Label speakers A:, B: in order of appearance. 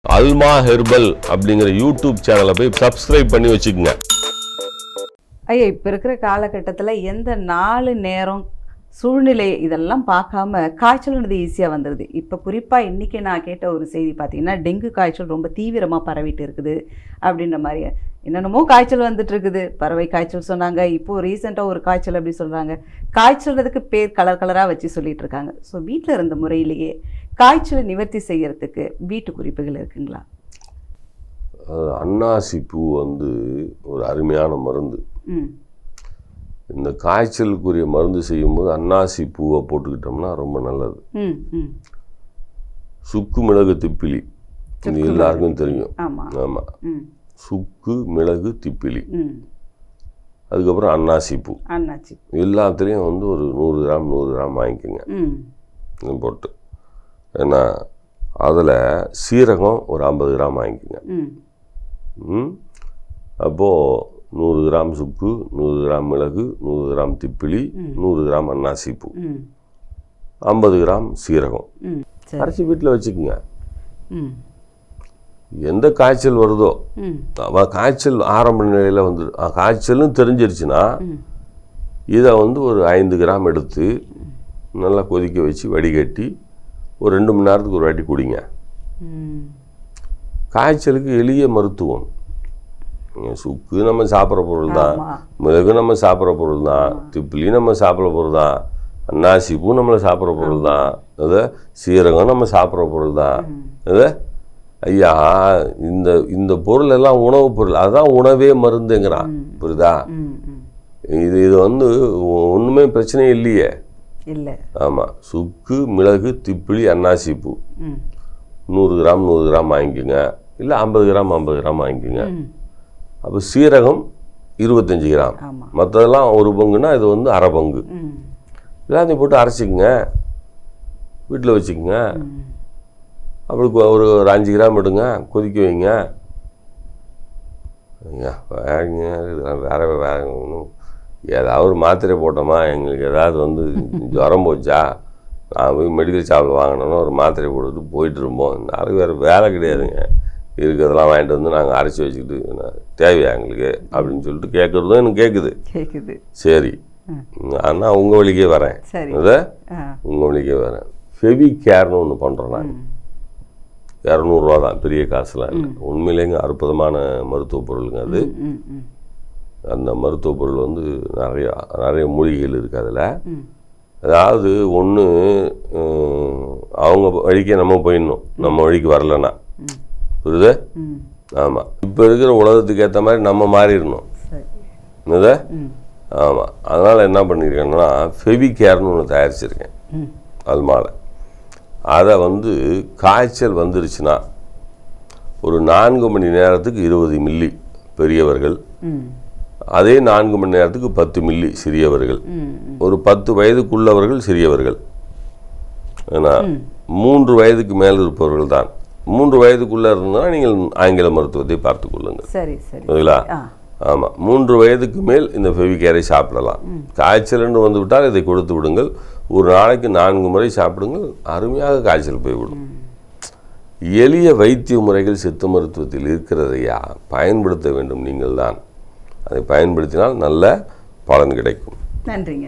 A: அல்மா herbal அப்படிங்கிற YouTube சேனலை போய் சப்ஸ்கிரைப் பண்ணி வச்சுக்கோங்க.
B: ஐயா, இப்போ இருக்கிற காலகட்டத்தில் எந்த 4 நேரம் சூழ்நிலை இதெல்லாம் பார்க்காம காய்ச்சல்ன்றது ஈஸியாக வந்துடுது. இப்போ குறிப்பாக இன்றைக்கி நான் கேட்ட ஒரு செய்தி பார்த்திங்கன்னா, டெங்கு காய்ச்சல் ரொம்ப தீவிரமாக பரவிட்டு இருக்குது அப்படின்ற மாதிரி. என்னென்னமோ காய்ச்சல் வந்துட்டு இருக்குது. பறவை காய்ச்சல் சொன்னாங்க, இப்போது ரீசெண்டாக ஒரு காய்ச்சல் அப்படி சொல்கிறாங்க. காய்ச்சல்றதுக்கு பேர் கலராக வச்சு சொல்லிட்டு இருக்காங்க. ஸோ வீட்டில் இருந்த முறையிலேயே காய்ச்சலை நிவர்த்தி செய்யறதுக்கு வீட்டு குறிப்புகள் இருக்குங்களா?
A: அன்னாசி பூ ஒரு அருமையான மருந்து. இந்த காய்ச்சலுக்குரிய மருந்து செய்யும்போது அன்னாசி பூவை போட்டுக்கிட்டோம்னா ரொம்ப நல்லது. சுக்கு மிளகு திப்பிலி இது எல்லாருக்கும் தெரியும். ஆமாம், சுக்கு மிளகு திப்பிலி, அதுக்கப்புறம் அன்னாசி பூ. எல்லாத்துலேயும் ஒரு 100 கிராம் 100 கிராம் வாங்கிக்கோங்க போட்டு. ஏன்னா அதில் சீரகம் ஒரு 50 கிராம் வாங்கிக்கோங்க. அப்போது 100 கிராம் சுக்கு, 100 கிராம் மிளகு, 100 கிராம் திப்பிலி, 100 கிராம் அன்னாசி பூ, 50 கிராம் சீரகம் அரைச்சி வீட்டில் வச்சுக்கோங்க. எந்த காய்ச்சல் வருதோ, காய்ச்சல் ஆரம்ப நிலையில் காய்ச்சல்னு தெரிஞ்சிருச்சுன்னா இதை ஒரு 5 கிராம் எடுத்து நல்லா கொதிக்க வச்சு வடிகட்டி ஒரு 2 மணி நேரத்துக்கு ஒரு வாட்டி குடிங்க. காய்ச்சலுக்கு எளிய மருத்துவம். சுக்கு நம்ம சாப்பிட்ற பொருள் தான், மிளகு நம்ம சாப்பிட்ற பொருள் தான், திப்பிலி நம்ம சாப்பிட்ற பொருள் தான், அன்னாசி பூ நம்மளை சாப்பிட்ற பொருள் தான், அது சீரகம் நம்ம சாப்பிட்ற பொருள் தான். அது ஐயா, இந்த பொருள் எல்லாம் உணவுப் பொருள். அதுதான் உணவே மருந்துங்கிறான். புரியுதா? இது ஒன்றுமே பிரச்சனையே இல்லையே. இல்லை. ஆமாம், சுக்கு மிளகு திப்பிலி அன்னாசி பூ 100 கிராம் 100 கிராம் வாங்கிக்கோங்க. இல்லை 50 கிராம் 50 கிராம் வாங்கிக்கோங்க. அப்போ சீரகம் 25 கிராம், மற்றதெல்லாம் ஒரு பங்குன்னா இது அரை பங்கு. எல்லாத்தையும் போட்டு அரைச்சிக்கங்க, வீட்டில் வச்சுக்கோங்க. அப்படி ஒரு 5 கிராம் எடுங்க, கொதிக்க வைங்க. வேற ஒன்றும் ஏதாவது ஒரு மாத்திரை போட்டோமா, எங்களுக்கு ஏதாவது ஜுரம் போச்சா, நான் போய் மெடிக்கல் ஷாப்பில் வாங்கினோன்னா ஒரு மாத்திரை போட்டு போயிட்டு இருப்போம். யாருக்கு வேறு வேலை கிடையாதுங்க. இருக்கிறதெல்லாம் வாங்கிட்டு நாங்கள் அரைச்சி வச்சுக்கிட்டு தேவையா எங்களுக்கு அப்படின்னு சொல்லிட்டு கேட்குறதும் எனக்கு கேட்குது. சரி, ஆனால் உங்கள் வழிக்கே வரேன். அதை உங்கள் வழிக்கே வரேன். ஃபெவிகேர்னு ஒன்று பண்ணுறோம். நாங்கள் 200 ரூபா தான், பெரிய காசுலாம் இல்லை. உண்மையிலேங்க அற்புதமான மருத்துவ பொருளுங்க அது. அந்த மருத்துவ பொருள் நிறைய மூலிகைகள் இருக்குது அதில். அதாவது ஒன்று, அவங்க வழிக்கே நம்ம போயிடணும், நம்ம வழிக்கு வரலன்னா. புரியுது? ஆமாம், இப்போ இருக்கிற உலகத்துக்கு ஏற்ற மாதிரி நம்ம மாறிடணும். என்னது? ஆமாம், அதனால் என்ன பண்ணியிருக்கேன்னா ஃபெவிகேர்னு ஒன்று தயாரிச்சிருக்கேன் அல்மாவில். அதை காய்ச்சல் வந்துருச்சுன்னா ஒரு 4 மணி நேரத்துக்கு 20 மில்லி பெரியவர்கள், அதே 4 மணி நேரத்துக்கு 10 மில்லி சிறியவர்கள், ஒரு 10 வயதுக்குள்ளவர்கள் சிறியவர்கள். ஏன்னா 3 வயதுக்கு மேல் இருப்பவர்கள் தான். 3 வயதுக்குள்ளே இருந்தால் நீங்கள் ஆங்கில மருத்துவத்தை பார்த்து கொள்ளுங்கள். சரிங்களா? ஆமாம், 3 வயதுக்கு மேல் இந்த ஃபெவிகேரை சாப்பிடலாம். காய்ச்சல்னு வந்துவிட்டால் இதை கொடுத்து விடுங்கள். ஒரு நாளைக்கு 4 முறை சாப்பிடுங்கள், அருமையாக காய்ச்சல் போய்விடும். எளிய வைத்திய முறைகள் சித்த மருத்துவத்தில் இருக்கிறதையா பயன்படுத்த வேண்டும். நீங்கள் தான் அதை பயன்படுத்தினால் நல்ல பலன் கிடைக்கும்.
B: நன்றிங்க.